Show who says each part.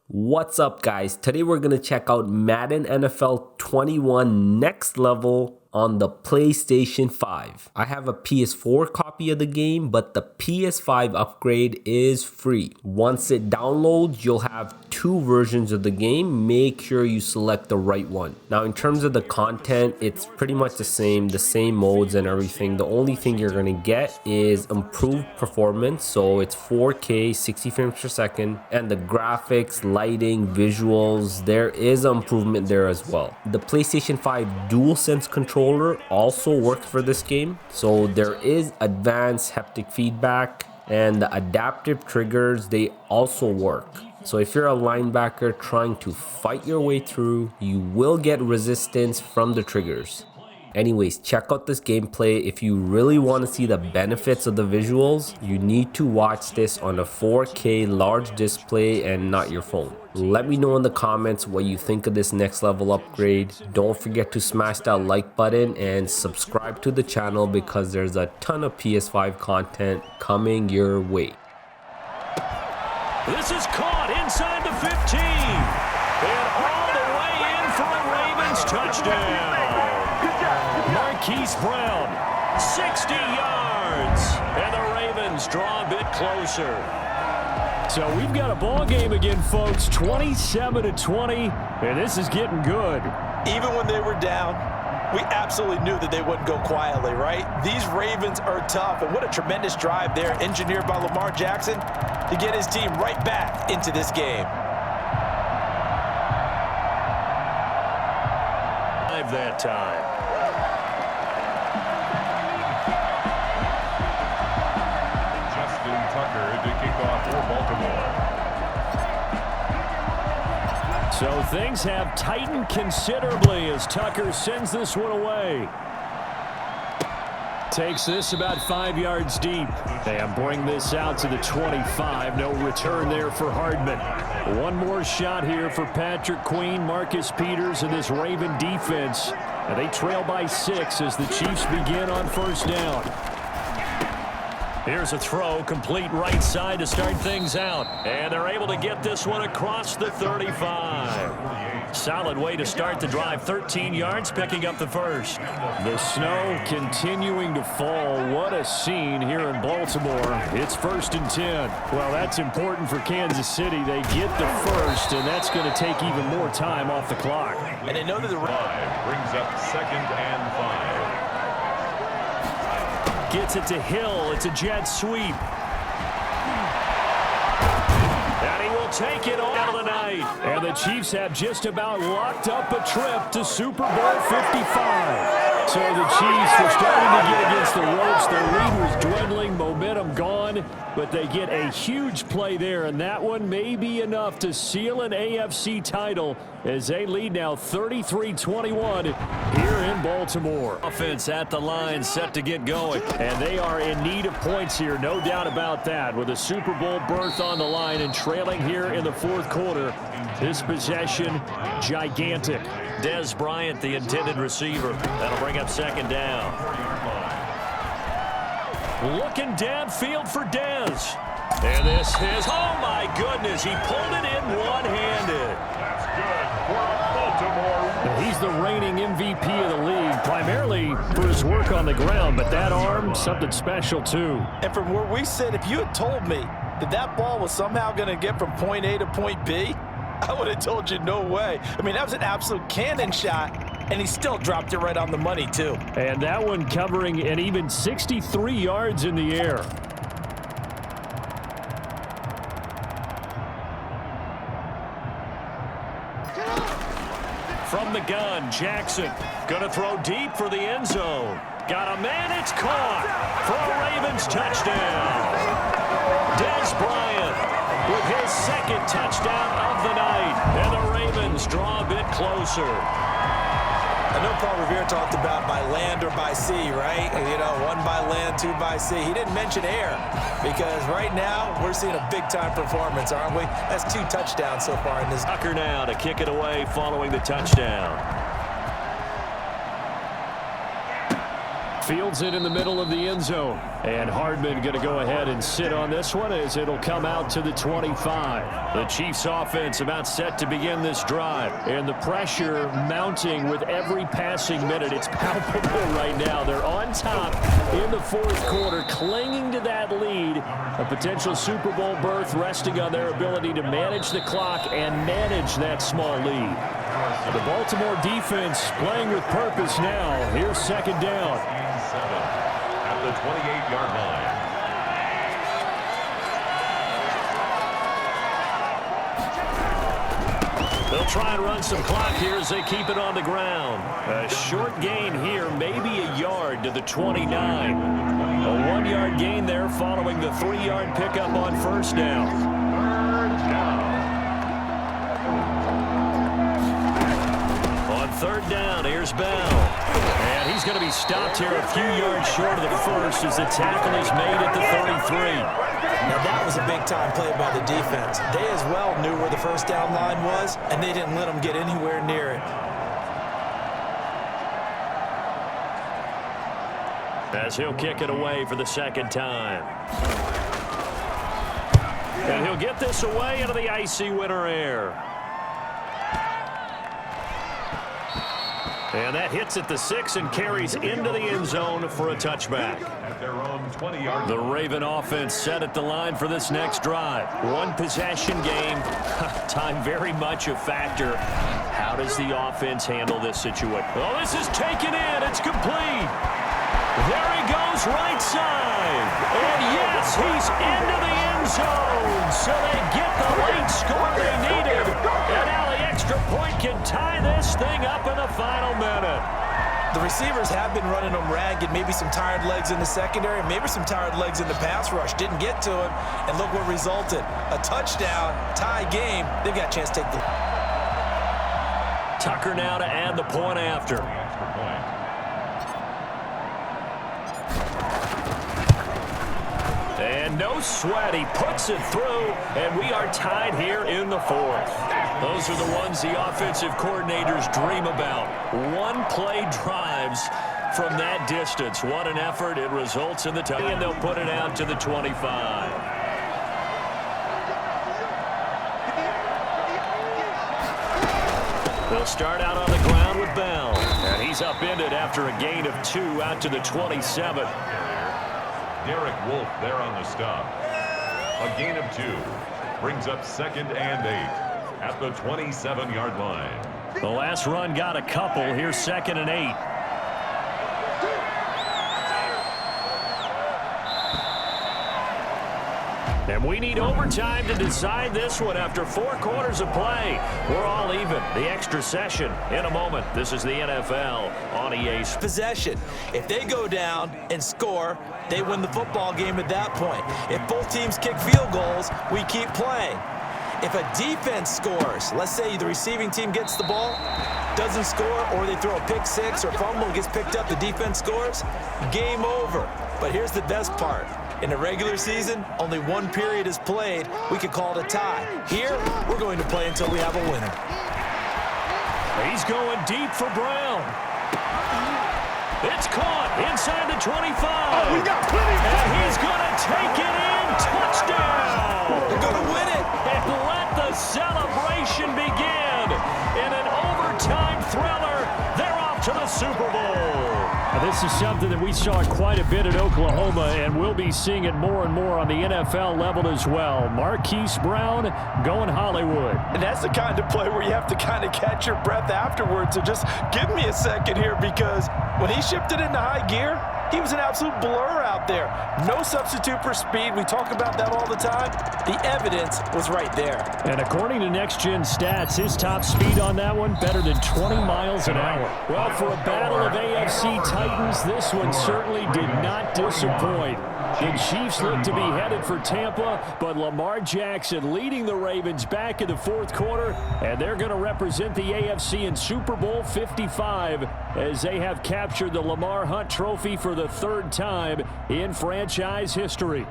Speaker 1: What's up, guys? Today we're going to check out Madden NFL 21 Next Level on the PlayStation 5. I have a PS4 copy of the game, but the Ps5 upgrade is free. Once it downloads, you'll have two versions of the game. Make sure you select the right one. Now, in terms of the content, it's pretty much the same modes and everything. The only thing you're going to get is improved performance. So it's 4K, 60 frames per second, and the graphics, lighting, visuals, there is an improvement there as well. The PlayStation 5 DualSense controller also works for this game, so there is advanced haptic feedback, and the adaptive triggers, they also work. So if you're a linebacker trying to fight your way through, you will get resistance from the triggers. Anyways, check out this gameplay. If you really want to see the benefits of the visuals, you need to watch this on a 4K large display and not your phone. Let me know in the comments what you think of this next level upgrade. Don't forget to smash that like button and subscribe to the channel because there's a ton of PS5 content coming your way.
Speaker 2: This is caught inside the 15 and all the way in for a Ravens touchdown. Marquise Brown, 60 yards, and the Ravens draw a bit closer. So we've got a ball game again, folks, 27-20, and this is getting good.
Speaker 3: Even when they were down, we absolutely knew that they wouldn't go quietly, right? These Ravens are tough, and what a tremendous drive there, engineered by Lamar Jackson, to get his team right back into this game.
Speaker 2: That time.
Speaker 4: To kick off for Baltimore.
Speaker 2: So things have tightened considerably as Tucker sends this one away. Takes this about 5 yards deep. And bring this out to the 25. No return there for Hardman. One more shot here for Patrick Queen, Marcus Peters, and this Raven defense. And they trail by 6 as the Chiefs begin on first down. Here's a throw, complete right side to start things out. And they're able to get this one across the 35. Solid way to start the drive, 13 yards, picking up the first. The snow continuing to fall. What a scene here in Baltimore. It's 1st and 10. Well, that's important for Kansas City. They get the first, and that's going to take even more time off the clock.
Speaker 3: And they know that the
Speaker 4: brings up 2nd and 5.
Speaker 2: Gets it to Hill. It's a jet sweep. And he will take it all of the night. And the Chiefs have just about locked up a trip to Super Bowl 55. So the Chiefs are starting to get against the ropes. Their lead was dwindling, momentum gone, but they get a huge play there, and that one may be enough to seal an AFC title as they lead now 33-21 here in Baltimore. Offense at the line, set to get going, and they are in need of points here, no doubt about that, with a Super Bowl berth on the line and trailing here in the 4th quarter. This possession, gigantic. Dez Bryant, the intended receiver. That'll bring up 2nd down. Looking downfield for Dez. And this is, oh my goodness, he pulled it in one-handed.
Speaker 4: That's good for Baltimore.
Speaker 2: He's the reigning MVP of the league, primarily for his work on the ground, but that arm, something special too.
Speaker 3: And from where we sit, if you had told me that that ball was somehow going to get from point A to point B, I would have told you no way. I mean, that was an absolute cannon shot, and he still dropped it right on the money, too.
Speaker 2: And that one covering an even 63 yards in the air. From the gun, Jackson gonna throw deep for the end zone. Got a man, it's caught for a Ravens touchdown. Dez Bryant with his 2nd touchdown of the night, and the Ravens draw a bit closer.
Speaker 3: I know Paul Revere talked about by land or by sea, right? You know, 1 by land, 2 by sea. He didn't mention air because right now we're seeing a big-time performance, aren't we? That's 2 touchdowns so far in this.
Speaker 2: Tucker now to kick it away following the touchdown. Fields it in the middle of the end zone. And Hardman going to go ahead and sit on this one as it'll come out to the 25. The Chiefs offense about set to begin this drive. And the pressure mounting with every passing minute. It's palpable right now. They're on top in the fourth quarter, clinging to that lead. A potential Super Bowl berth resting on their ability to manage the clock and manage that small lead. The Baltimore defense playing with purpose now. Here's second down.
Speaker 4: At the 28-yard line.
Speaker 2: They'll try and run some clock here as they keep it on the ground. A short gain here, maybe a yard to the 29. A 1-yard gain there following the 3-yard pickup on first down. On third down, here's Bell. And he's going to be stopped here a few yards short of the first as the tackle is made at the 33.
Speaker 3: Now that was a big-time play by the defense. They as well knew where the first down line was, and they didn't let them get anywhere near it.
Speaker 2: As he'll kick it away for the second time. And he'll get this away into the icy winter air. And that hits at the 6 and carries into the end zone for a touchback.
Speaker 4: At their own 20-yard.
Speaker 2: The Raven offense set at the line for this next drive. One possession game. Time very much a factor. How does the offense handle this situation? Oh, this is taken in. It's complete. There he goes, right side. And yes, he's into the end zone. So they get the late score they needed. And now the extra point can tie this thing up in the final minute.
Speaker 3: The receivers have been running them ragged. Maybe some tired legs in the secondary, maybe some tired legs in the pass rush. Didn't get to him, and look what resulted. A touchdown, tie game. They've got a chance to take the...
Speaker 2: Tucker now to add the point after.
Speaker 4: Extra point.
Speaker 2: And no sweat, he puts it through, and we are tied here in the fourth. Those are the ones the offensive coordinators dream about. One-play drives from that distance. What an effort. It results in the tie, and they'll put it out to the 25. They'll start out on the ground with Bell, and he's upended after a gain of 2 out to the 27.
Speaker 4: Derek Wolf there on the stop. A gain of 2 brings up second and 8 at the 27-yard line.
Speaker 2: The last run got a couple. Here's second and 8. And we need overtime to decide this one after 4 quarters of play. We're all even. The extra session in a moment. This is the NFL on EA.
Speaker 3: Possession. If they go down and score, they win the football game at that point. If both teams kick field goals, we keep playing. If a defense scores, let's say the receiving team gets the ball, doesn't score, or they throw a pick 6 or fumble and gets picked up, the defense scores, game over. But here's the best part. In a regular season, only 1 period is played. We could call it a tie. Here, we're going to play until we have a winner.
Speaker 2: He's going deep for Brown. It's caught inside the 25.
Speaker 3: Oh, we got plenty of time.
Speaker 2: And he's going to take it in. Touchdown.
Speaker 3: They're going to win it.
Speaker 2: And let the celebration begin. In an overtime thriller, they're off to the Super Bowl. This is something that we saw quite a bit at Oklahoma, and we'll be seeing it more and more on the NFL level as well. Marquise Brown going Hollywood.
Speaker 3: And that's the kind of play where you have to kind of catch your breath afterwards. So just give me a second here, because when he shifted into high gear, he was an absolute blur out there. No substitute for speed. We talk about that all the time. The evidence was right there.
Speaker 2: And according to Next Gen Stats, his top speed on that one, better than 20 miles an hour. Well, for a Battle of AFC Titans, this one certainly did not disappoint. The Chiefs look to be headed for Tampa, but Lamar Jackson leading the Ravens back in the fourth quarter, and they're going to represent the AFC in Super Bowl 55 as they have captured the Lamar Hunt Trophy for the 3rd time in franchise history.